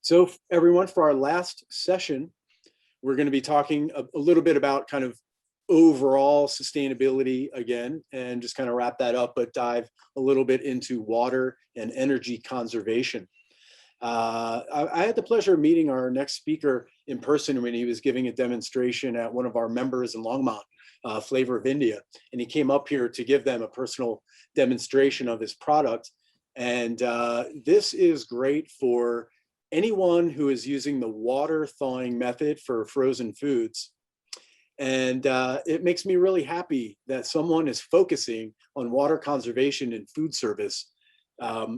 So everyone, for our last session, we're going to be talking a little bit about kind of overall sustainability again, and just kind of wrap that up, but dive a little bit into water and energy conservation. I had the pleasure of meeting our next speaker in person when he was giving a demonstration at one of our members in Longmont, Flavor of India. And he came up here to give them a personal demonstration of his product. And this is great for anyone who is using the water thawing method for frozen foods. And it makes me really happy that someone is focusing on water conservation in food service.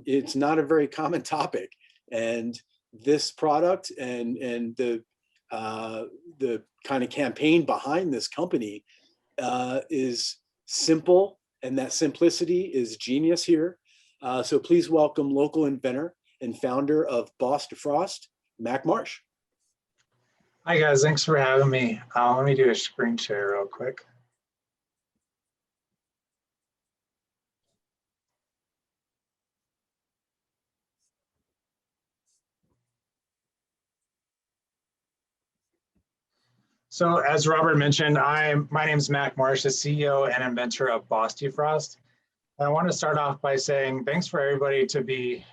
It's not a very common topic. And this product and the kind of campaign behind this company is simple, and that simplicity is genius here. So please welcome local inventor and founder of Boss to Frost, Mac Marsh. Hi guys, thanks for having me. Let me do a screen share real quick. So as Robert mentioned, my name is Mac Marsh, the CEO and inventor of Boss to Frost. And I want to start off by saying thanks for everybody to be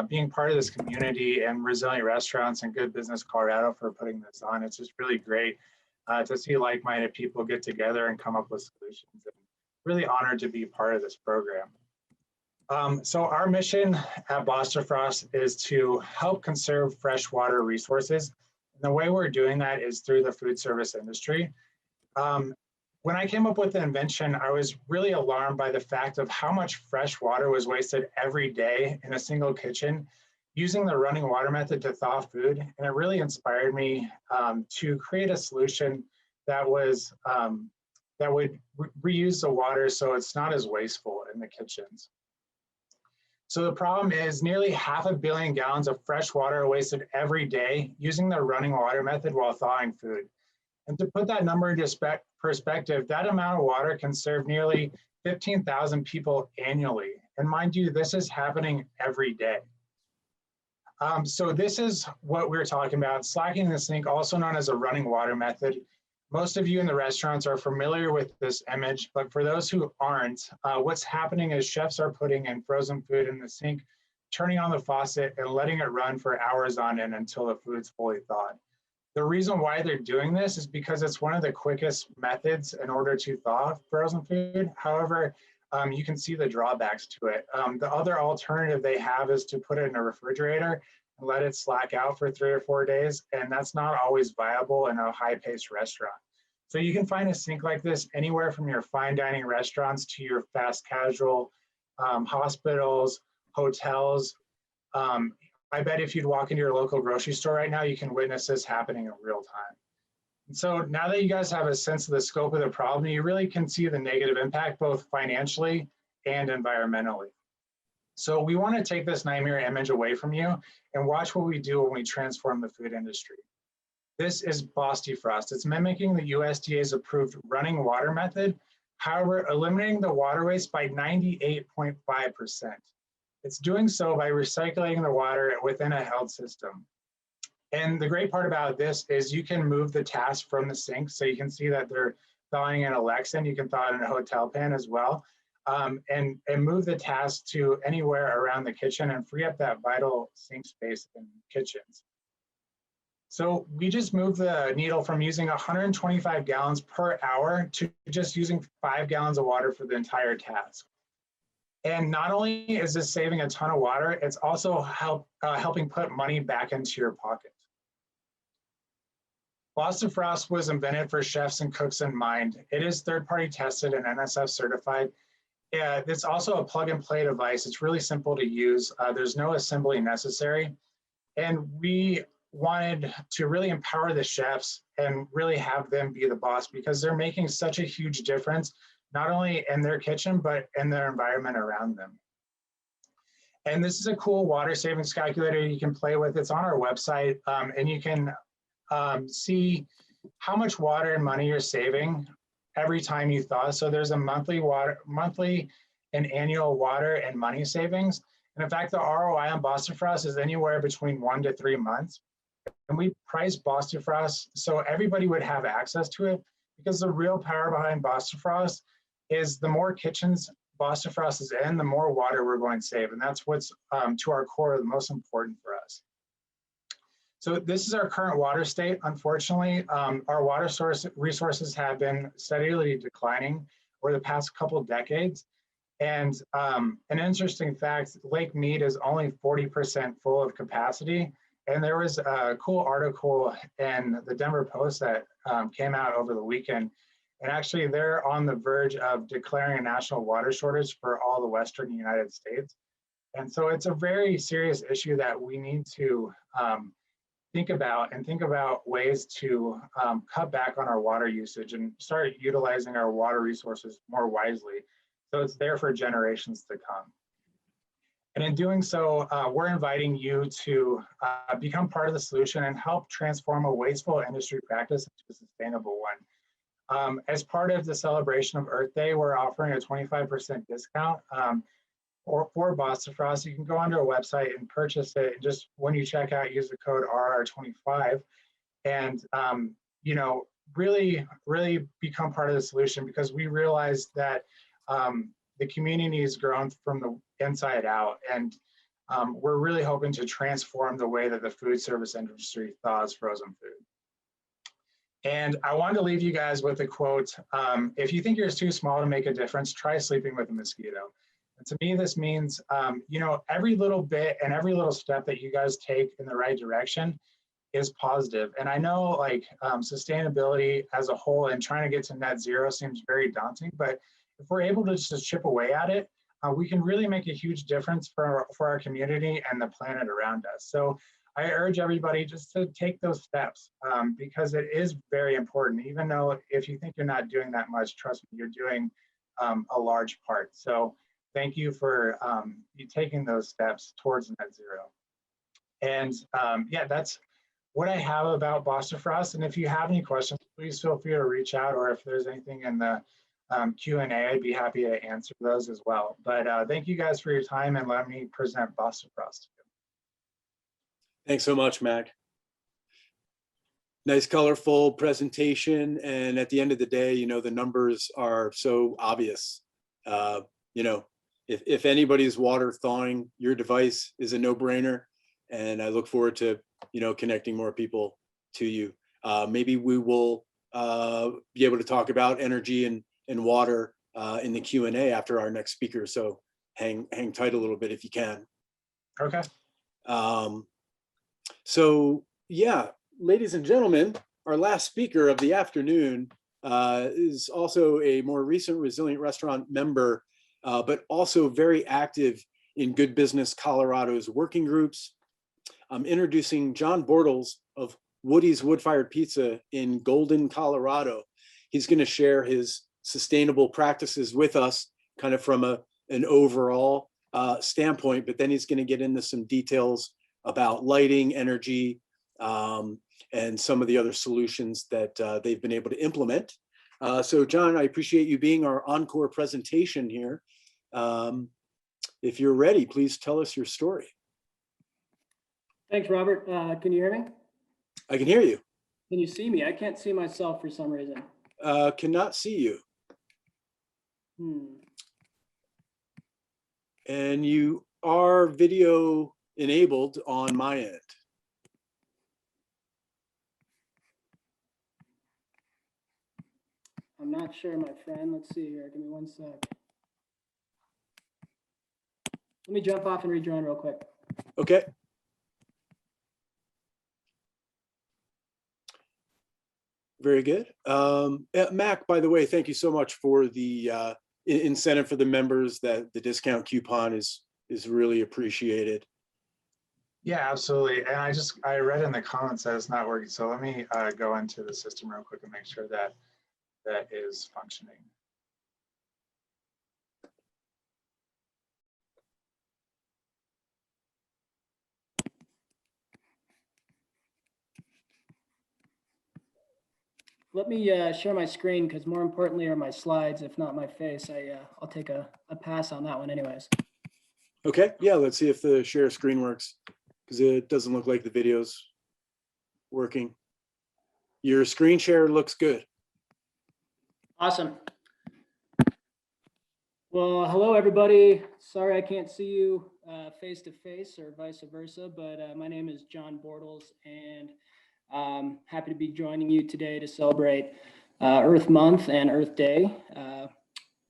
being part of this community and Resilient Restaurants and Good Business Colorado for putting this on. It's just really great to see like-minded people get together and come up with solutions. And really honored to be part of this program. So our mission at Boss to Frost is to help conserve freshwater resources. And the way we're doing that is through the food service industry. When I came up with the invention, I was really alarmed by the fact of how much fresh water was wasted every day in a single kitchen using the running water method to thaw food. And it really inspired me to create a solution that was that would reuse the water so it's not as wasteful in the kitchens. So the problem is nearly 500 million gallons of fresh water are wasted every day using the running water method while thawing food. And to put that number into perspective, that amount of water can serve nearly 15,000 people annually. And mind you, this is happening every day. So this is what we're talking about, slacking the sink, also known as a running water method. Most of you in the restaurants are familiar with this image, but for those who aren't, what's happening is chefs are putting in frozen food in the sink, turning on the faucet and letting it run for hours on end until the food's fully thawed. The reason why they're doing this is because it's one of the quickest methods in order to thaw frozen food. However, you can see the drawbacks to it. The other alternative they have is to put it in a refrigerator and let it slack out for 3 or 4 days, and that's not always viable in a high-paced restaurant. So you can find a sink like this anywhere from your fine dining restaurants to your fast casual hospitals, hotels. I bet if you'd walk into your local grocery store right now, you can witness this happening in real time. And so now that you guys have a sense of the scope of the problem, you really can see the negative impact, both financially and environmentally. So we want to take this nightmare image away from you and watch what we do when we transform the food industry. This is Boss to Frost. It's mimicking the USDA's approved running water method, however, eliminating the water waste by 98.5%. It's doing so by recycling the water within a held system. And the great part about this is you can move the task from the sink. So you can see that they're thawing in a Lexan. You can thaw it in a hotel pan as well. And move the task to anywhere around the kitchen and free up that vital sink space in kitchens. So we just moved the needle from using 125 gallons per hour to just using 5 gallons of water for the entire task. And not only is this saving a ton of water, it's also helping put money back into your pocket. Boss to Frost was invented for chefs and cooks in mind. It is third-party tested and NSF certified. It's also a plug-and-play device. It's really simple to use. There's no assembly necessary. And we wanted to really empower the chefs and really have them be the boss because they're making such a huge difference, not only in their kitchen, but in their environment around them. And this is a cool water savings calculator you can play with. It's on our website, and you can see how much water and money you're saving every time you thaw. So there's a monthly and annual water and money savings. And in fact, the ROI on Boss to Frost is anywhere between 1 to 3 months. And we priced Bostifrost so everybody would have access to it, because the real power behind Bostifrost is the more kitchens Bostifrost is in, the more water we're going to save. And that's what's to our core the most important for us. So this is our current water state. Unfortunately, our water resources have been steadily declining over the past couple of decades. And an interesting fact, Lake Mead is only 40% full of capacity. And there was a cool article in the Denver Post that came out over the weekend. And actually they're on the verge of declaring a national water shortage for all the Western United States. And so it's a very serious issue that we need to think about ways to cut back on our water usage and start utilizing our water resources more wisely, so it's there for generations to come. And in doing so, we're inviting you to become part of the solution and help transform a wasteful industry practice into a sustainable one. As part of the celebration of Earth Day, we're offering a 25% discount for Bostifrost. You can go onto our website and purchase it. Just when you check out, use the code RR25, and you know, really become part of the solution, because we realize that the community has grown from the inside out, and we're really hoping to transform the way that the food service industry thaws frozen food. And I wanted to leave you guys with a quote. If you think you're too small to make a difference, try sleeping with a mosquito. And to me, this means, you know, every little bit and every little step that you guys take in the right direction is positive. And I know, like, sustainability as a whole and trying to get to net zero seems very daunting, but if we're able to just chip away at it, we can really make a huge difference for our community and the planet around us. So I urge everybody just to take those steps, because it is very important. Even though if you think you're not doing that much, trust me, you're doing a large part. So thank you for you taking those steps towards net zero. And yeah, that's what I have about Bostifrost. And if you have any questions, please feel free to reach out, or if there's anything in the Q&A, I'd be happy to answer those as well. But thank you guys for your time, and let me present Bostifrost. Thanks so much, Mac. Nice, colorful presentation. And at the end of the day, you know, the numbers are so obvious. You know, if anybody's water thawing, your device is a no-brainer. And I look forward to, you know, connecting more people to you. Maybe we will be able to talk about energy and water in the Q&A after our next speaker. So hang tight a little bit if you can. Okay. So yeah, ladies and gentlemen, our last speaker of the afternoon is also a more recent Resilient Restaurant member, but also very active in Good Business Colorado's working groups. I'm introducing John Borles of Woody's Wood-Fired Pizza in Golden, Colorado. He's going to share his sustainable practices with us, kind of from an overall standpoint, but then he's going to get into some details about lighting, energy, and some of the other solutions that they've been able to implement. So John, I appreciate you being our encore presentation here. If you're ready, please tell us your story. Thanks, Robert. Can you hear me? I can hear you. Can you see me? I can't see myself for some reason. Cannot see you. And you are video enabled on my end. I'm not sure, my friend. Let's see here. Give me one sec. Let me jump off and rejoin real quick. Okay. Very good. Mac, by the way, thank you so much for the incentive for the members. That the discount coupon is really appreciated. Yeah, absolutely. And I read in the comments that it's not working. So let me go into the system real quick and make sure that that is functioning. Let me share my screen, because more importantly are my slides, if not my face. I'll take a pass on that one anyways. Okay, yeah, let's see if the share screen works, because it doesn't look like the video's working. Your screen share looks good. Awesome. Well, hello, everybody. Sorry I can't see you face to face or vice versa, but my name is John Borles, and happy to be joining you today to celebrate Earth Month and Earth Day.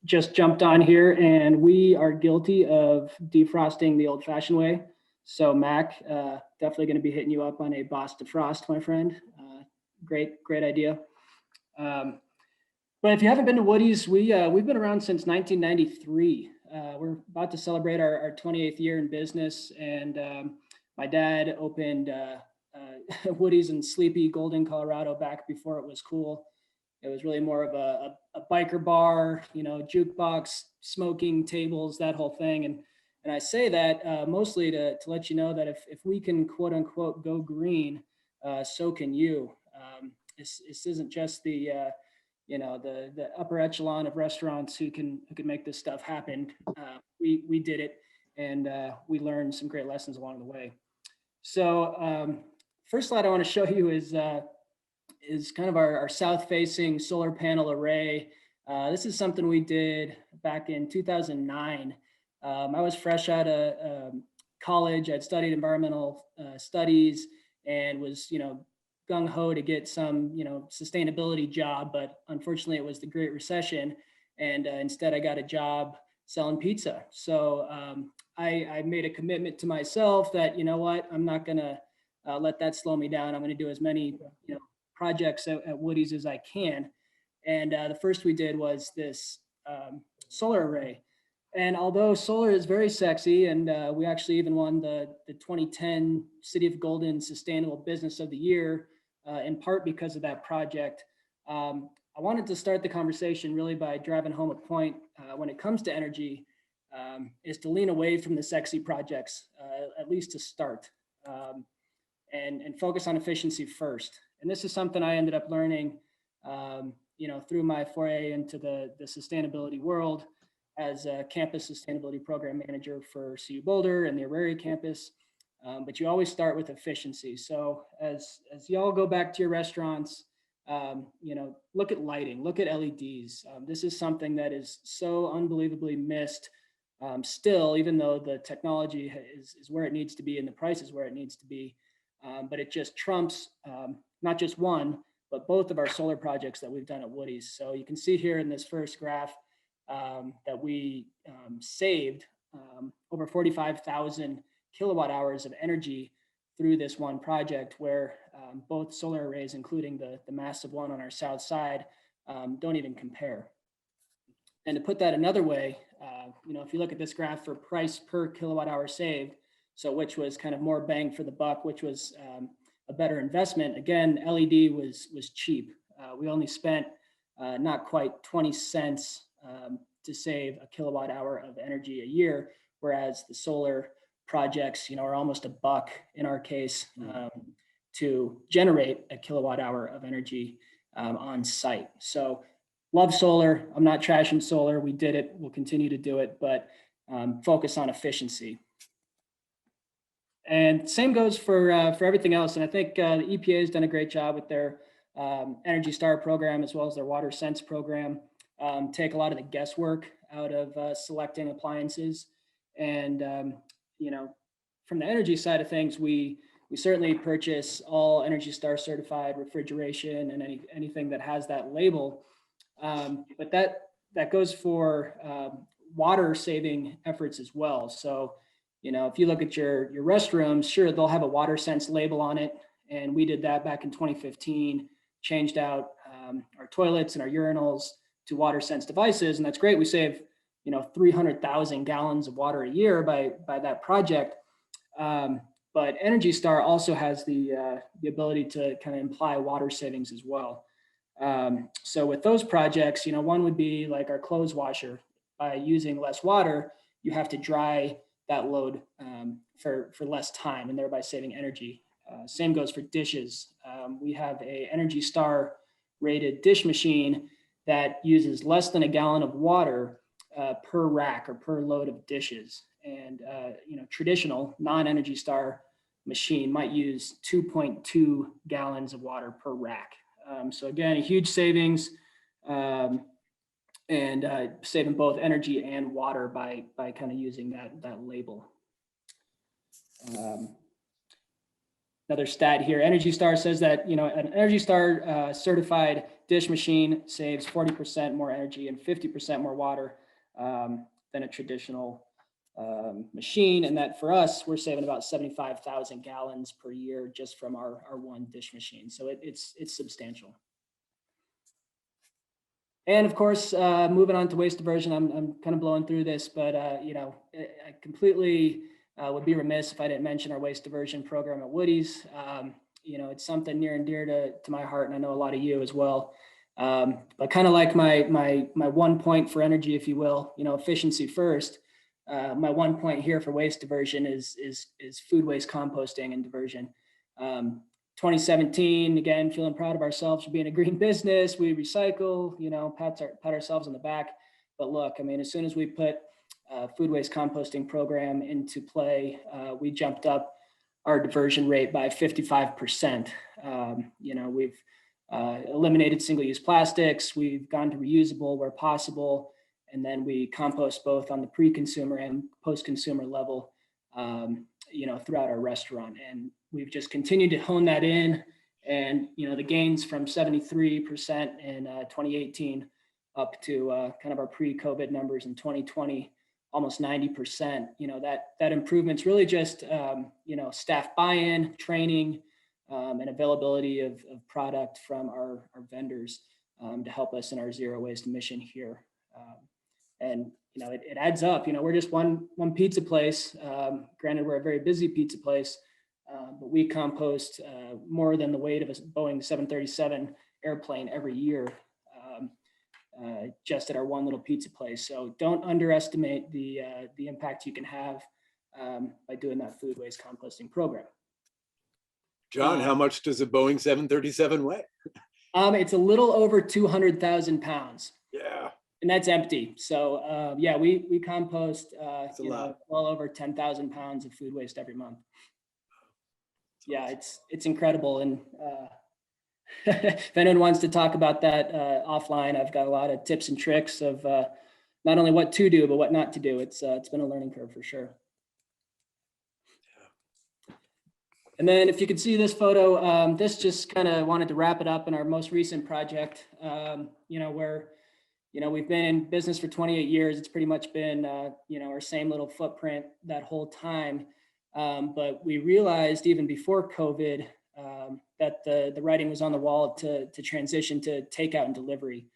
Just jumped on here, and we are guilty of defrosting the old-fashioned way. So, Mac, definitely going to be hitting you up on a Boss defrost, my friend. Great idea. But if you haven't been to Woody's, we've been around since 1993. We're about to celebrate our 28th year in business, and my dad opened Woody's in sleepy Golden, Colorado back before it was cool. It was really more of a biker bar, jukebox, smoking tables, that whole thing. And I say that mostly to let you know that if we can quote unquote go green, so can you. This isn't just the upper echelon of restaurants who can make this stuff happen. We did it, and we learned some great lessons along the way. So first slide I want to show you is kind of our south-facing solar panel array. This is something we did back in 2009. I was fresh out of college. I'd studied environmental studies and was, gung-ho to get some, sustainability job, but unfortunately it was the Great Recession, and instead I got a job selling pizza. So I made a commitment to myself that, you know what, I'm not gonna let that slow me down. I'm gonna do as many, projects at Woody's as I can. And the first we did was this solar array. And although solar is very sexy, and we actually even won the 2010 City of Golden Sustainable Business of the Year, in part because of that project, I wanted to start the conversation really by driving home a point when it comes to energy, is to lean away from the sexy projects, at least to start, and focus on efficiency first. And this is something I ended up learning, through my foray into the sustainability world as a campus sustainability program manager for CU Boulder and the Auraria campus. But you always start with efficiency. So as y'all go back to your restaurants, look at lighting, look at LEDs. This is something that is so unbelievably missed still, even though the technology is where it needs to be and the price is where it needs to be. But it just trumps not just one, but both of our solar projects that we've done at Woody's. So you can see here in this first graph that we saved over 45,000 kilowatt hours of energy through this one project, where both solar arrays, including the massive one on our south side, don't even compare. And to put that another way, if you look at this graph for price per kilowatt hour saved, so which was kind of more bang for the buck, which was a better investment. Again, LED was cheap. We only spent not quite 20 cents to save a kilowatt hour of energy a year, whereas the solar projects, are almost $1 in our case to generate a kilowatt hour of energy on site. So love solar. I'm not trashing solar. We did it. We'll continue to do it, but focus on efficiency. And same goes for everything else. And I think the EPA has done a great job with their Energy Star program, as well as their Water Sense program. Take a lot of the guesswork out of selecting appliances. And, from the energy side of things, we certainly purchase all Energy Star certified refrigeration and anything that has that label. But that goes for water saving efforts as well. So, if you look at your restrooms, sure, they'll have a Water Sense label on it. And we did that back in 2015, changed out our toilets and our urinals to Water Sense devices. And that's great. We save, 300,000 gallons of water a year by that project. But Energy Star also has the ability to kind of imply water savings as well. So with those projects, one would be like our clothes washer. By using less water, you have to dry that load for less time, and thereby saving energy. Same goes for dishes. We have a Energy Star rated dish machine that uses less than a gallon of water per rack or per load of dishes. And traditional non-Energy Star machine might use 2.2 gallons of water per rack. So again, a huge savings, and saving both energy and water by kind of using that label. Another stat here, Energy Star says that, you know, an Energy Star certified dish machine saves 40% more energy and 50% more water than a traditional machine. And that for us, we're saving about 75,000 gallons per year just from our one dish machine. So it's substantial. And of course, moving on to waste diversion, I'm kind of blowing through this, but you know, I completely would be remiss if I didn't mention our waste diversion program at Woody's. You know, it's something near and dear to my heart, and I know a lot of you as well. But kind of like my 1 point for energy, if you will, you know, efficiency first. My 1 point here for waste diversion is food waste composting and diversion. 2017, again, feeling proud of ourselves for being a green business. We recycle, you know, pat ourselves on the back. But look, I mean, as soon as we put food waste composting program into play, we jumped up our diversion rate by 55%. You know, we've eliminated single-use plastics. We've gone to reusable where possible. And then we compost both on the pre-consumer and post-consumer level, you know, throughout our restaurant. And we've just continued to hone that in. And, you know, the gains from 73% in 2018 up to kind of our pre-COVID numbers in 2020, almost 90%, you know, that improvement's really just, you know, staff buy-in, training, and availability of product from our vendors to help us in our zero waste mission here. And, you know, it adds up. You know, we're just one pizza place. Granted, we're a very busy pizza place, but we compost more than the weight of a Boeing 737 airplane every year, just at our one little pizza place. So don't underestimate the impact you can have by doing that food waste composting program. John, how much does a Boeing 737 weigh? It's a little over 200,000 pounds. Yeah. And that's empty. So yeah, we compost you know, well over 10,000 pounds of food waste every month. Yeah, it's incredible. And if anyone wants to talk about that offline, I've got a lot of tips and tricks of not only what to do, but what not to do. It's been a learning curve for sure. And then if you could see this photo, this just kind of wanted to wrap it up in our most recent project, you know, where, you know, we've been in business for 28 years. It's pretty much been, you know, our same little footprint that whole time. But we realized even before COVID that the writing was on the wall to transition to takeout and delivery.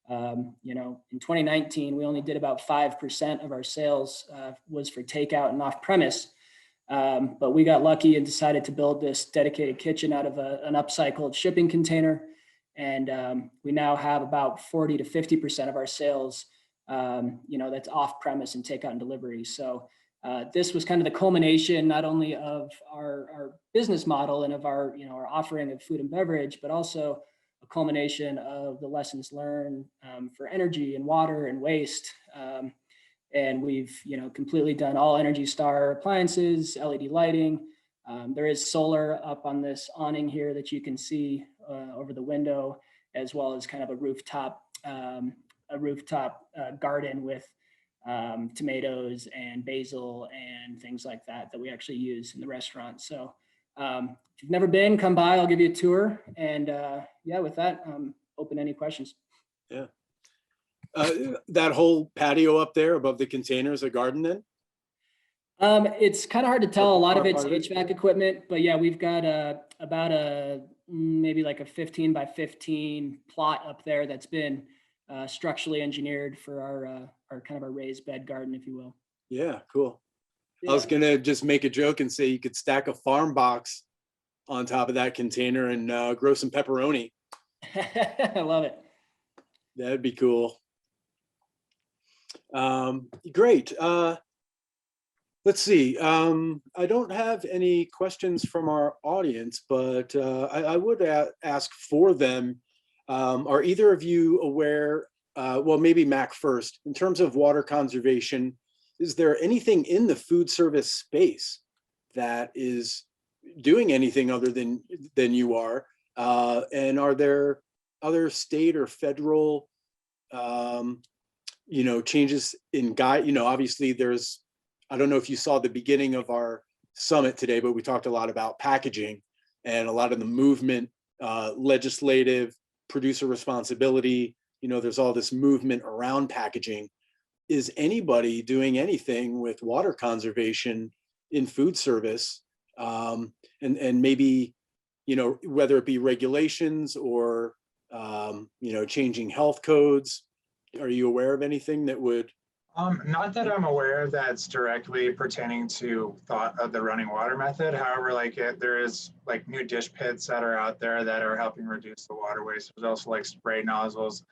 You know, in 2019, we only did about 5% of our sales was for takeout and off premise. But we got lucky and decided to build this dedicated kitchen out of an upcycled shipping container. And we now have about 40 to 50% of our sales, you know, that's off premise and takeout and delivery. So this was kind of the culmination, not only of our business model and of our, you know, our offering of food and beverage, but also a culmination of the lessons learned for energy and water and waste. And we've, you know, completely done all Energy Star appliances, LED lighting. There is solar up on this awning here that you can see over the window, as well as kind of a rooftop garden with tomatoes and basil and things like that we actually use in the restaurant. So if you've never been, come by, I'll give you a tour. And yeah, with that, open any questions. Yeah. That whole patio up there above the container is a garden then? It's kind of hard to tell. A lot of it's HVAC equipment, but yeah, we've got about maybe like a 15 by 15 plot up there that's been structurally engineered for our kind of our raised bed garden, if you will. Yeah, cool. Yeah. I was gonna just make a joke and say you could stack a farm box on top of that container and grow some pepperoni. I love it. That'd be cool. Great. Let's see. I don't have any questions from our audience, but I would ask for them. Are either of you aware, well, maybe Mac first, in terms of water conservation, is there anything in the food service space that is doing anything other than you are? And are there other state or federal, changes in guide? Obviously there's, I don't know if you saw the beginning of our summit today, but we talked a lot about packaging and a lot of the movement, legislative, producer responsibility. There's all this movement around packaging. Is anybody doing anything with water conservation in food service? And maybe, whether it be regulations or, changing health codes. Are you aware of anything that would? Not that I'm aware of that's directly pertaining to thought of the running water method. However, there is like new dish pits that are out there that are helping reduce the water waste. There's also like spray nozzles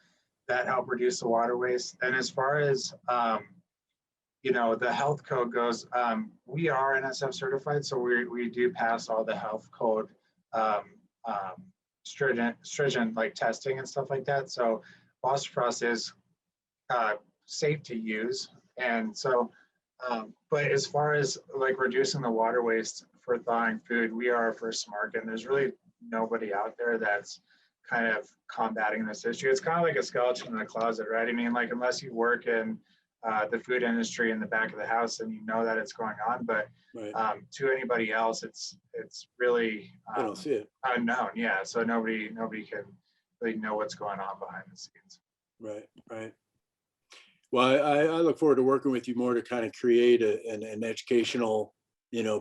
that help reduce the water waste. And as far as the health code goes, we are NSF certified, so we do pass all the health code stringent like testing and stuff like that. So Phosphorus is safe to use. And so, but as far as like reducing the water waste for thawing food, we are a first mark, and there's really nobody out there that's kind of combating this issue. It's kind of like a skeleton in the closet, right? I mean, like, unless you work in the food industry in the back of the house and you know that it's going on, but Right. to anybody else, it's really I don't see it. unknown. Yeah, so nobody can really know what's going on behind the scenes. Right. Well, I look forward to working with you more to kind of create an educational,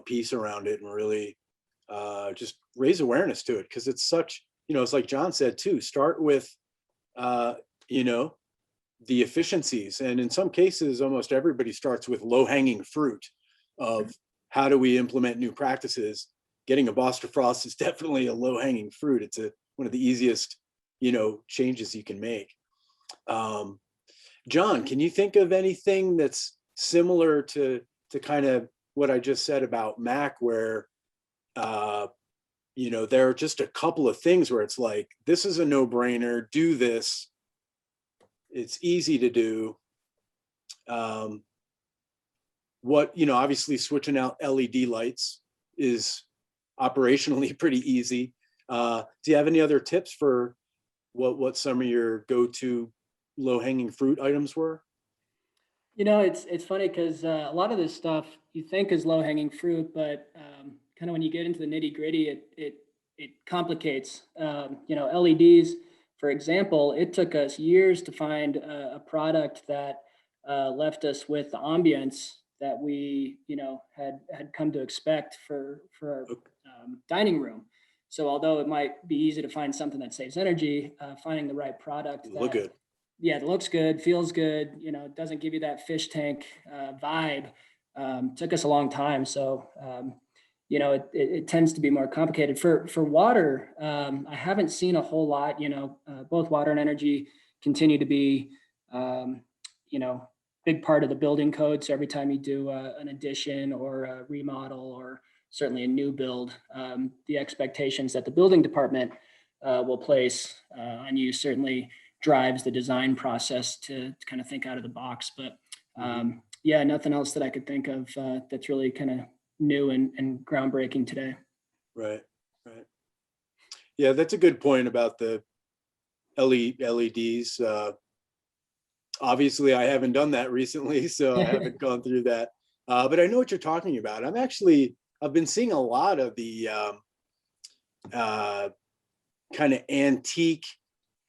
piece around it, and really just raise awareness to it, because it's such, it's like John said too. Start with, the efficiencies, and in some cases, almost everybody starts with low-hanging fruit of how do we implement new practices. Getting a Boss Defrost is definitely a low-hanging fruit. It's one of the easiest, changes you can make. John, can you think of anything that's similar to kind of what I just said about Mac, where, there are just a couple of things where it's like, this is a no-brainer, do this. It's easy to do. Obviously switching out LED lights is operationally pretty easy. Do you have any other tips for what some of your go-to low-hanging fruit items were? It's funny because a lot of this stuff you think is low-hanging fruit, but kind of when you get into the nitty-gritty, it complicates. LEDs, for example, it took us years to find a product that left us with the ambience that we, had come to expect for our dining room. So although it might be easy to find something that saves energy, finding the right product Look good. Yeah, it looks good, feels good, it doesn't give you that fish tank vibe. Took us a long time. So, it tends to be more complicated. For water, I haven't seen a whole lot. Both water and energy continue to be, big part of the building code. So every time you do an addition or a remodel, or certainly a new build, the expectations that the building department will place on you certainly drives the design process to kind of think out of the box. But yeah, nothing else that I could think of that's really kind of new and groundbreaking today. Right. Yeah, that's a good point about the LEDs. Obviously, I haven't done that recently, so I haven't gone through that. But I know what you're talking about. I've been seeing a lot of the kind of antique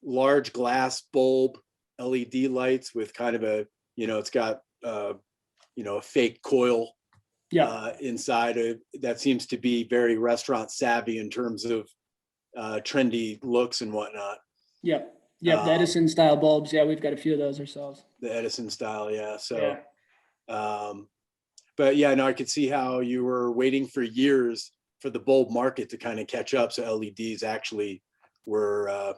large glass bulb LED lights with kind of a, it's got a fake coil inside of that. Seems to be very restaurant savvy in terms of trendy looks and whatnot. Yep. The Edison style bulbs. Yeah, we've got a few of those ourselves. The Edison style, yeah. So, but yeah, no, I could see how you were waiting for years for the bulb market to kind of catch up. So LEDs actually were,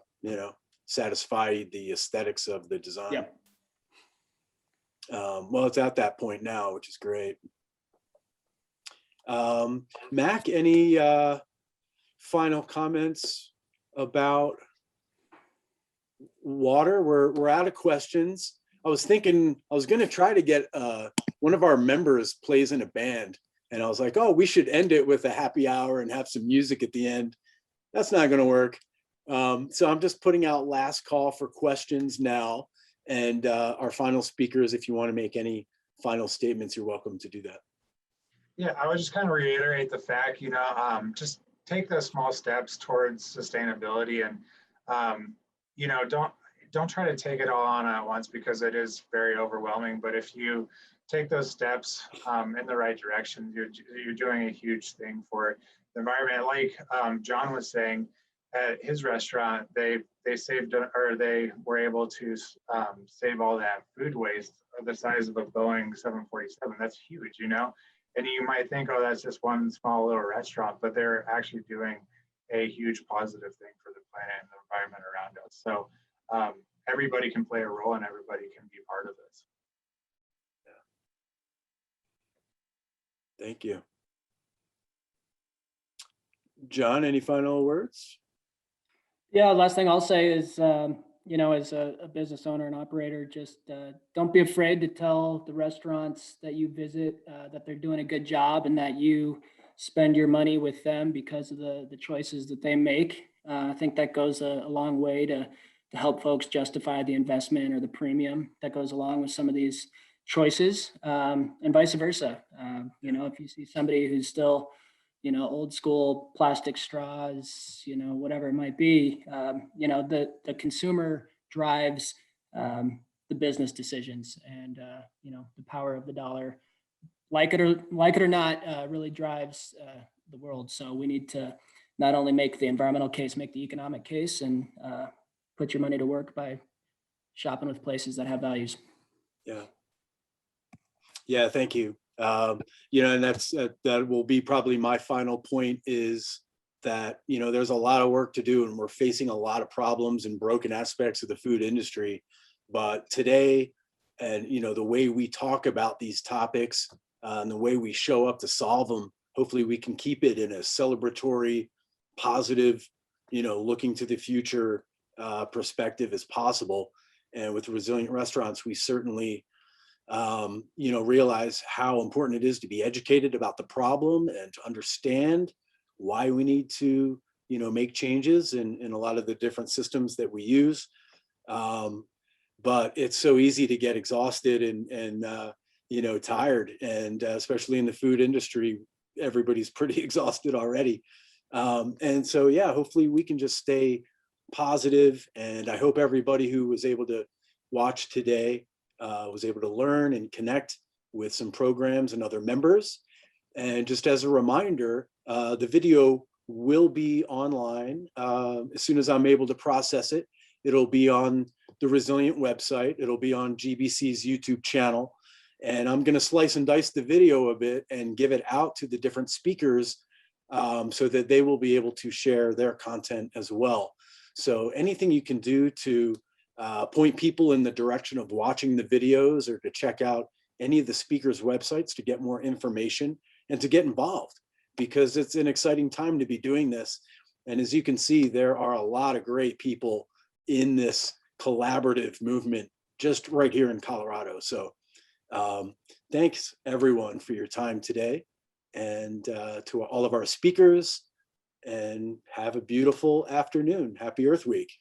satisfy the aesthetics of the design. Yep. Well, it's at that point now, which is great. Mac, any final comments about water? We're out of questions. I was thinking I was going to try to get one of our members plays in a band, And I was like, oh, we should end it with a happy hour and have some music at the end. That's not going to work. So I'm just putting out last call for questions now. And our final speakers, if you want to make any final statements, you're welcome to do that. Yeah, I would just kind of reiterate the fact, just take those small steps towards sustainability, and don't try to take it all on at once, because it is very overwhelming. But if you take those steps in the right direction, you're doing a huge thing for the environment. Like John was saying, at his restaurant, they saved, or they were able to save all that food waste the size of a Boeing 747. That's huge, And you might think, oh, that's just one small little restaurant, but they're actually doing a huge positive thing for the planet and the environment around us. So everybody can play a role, and everybody can be part of this. Thank you. John, any final words? Yeah, last thing I'll say is, as a business owner and operator, just don't be afraid to tell the restaurants that you visit that they're doing a good job, and that you spend your money with them because of the choices that they make. I think that goes a long way to help folks justify the investment or the premium that goes along with some of these choices, and vice versa. If you see somebody who's still old school plastic straws, whatever it might be, the consumer drives the business decisions, and the power of the dollar, like it or not, really drives the world. So we need to not only make the environmental case, make the economic case, and put your money to work by shopping with places that have values. Yeah, thank you. And that will be probably my final point, is that, there's a lot of work to do, and we're facing a lot of problems and broken aspects of the food industry. But today, and, the way we talk about these topics and the way we show up to solve them, hopefully we can keep it in a celebratory, positive, looking to the future perspective as possible. And with Resilient Restaurants, we certainly realize how important it is to be educated about the problem and to understand why we need to, make changes in a lot of the different systems that we use. But it's so easy to get exhausted and tired. And especially in the food industry, everybody's pretty exhausted already. And so, yeah, hopefully we can just stay positive. And I hope everybody who was able to watch today was able to learn and connect with some programs and other members. And just as a reminder, the video will be online as soon as I'm able to process it. It'll be on the Resilient website. It'll be on GBC's YouTube channel. And I'm going to slice and dice the video a bit and give it out to the different speakers so that they will be able to share their content as well. So anything you can do to point people in the direction of watching the videos, or to check out any of the speakers' websites to get more information and to get involved, because it's an exciting time to be doing this. And as you can see, there are a lot of great people in this collaborative movement just right here in Colorado. So thanks everyone for your time today, and to all of our speakers, and have a beautiful afternoon. Happy Earth Week.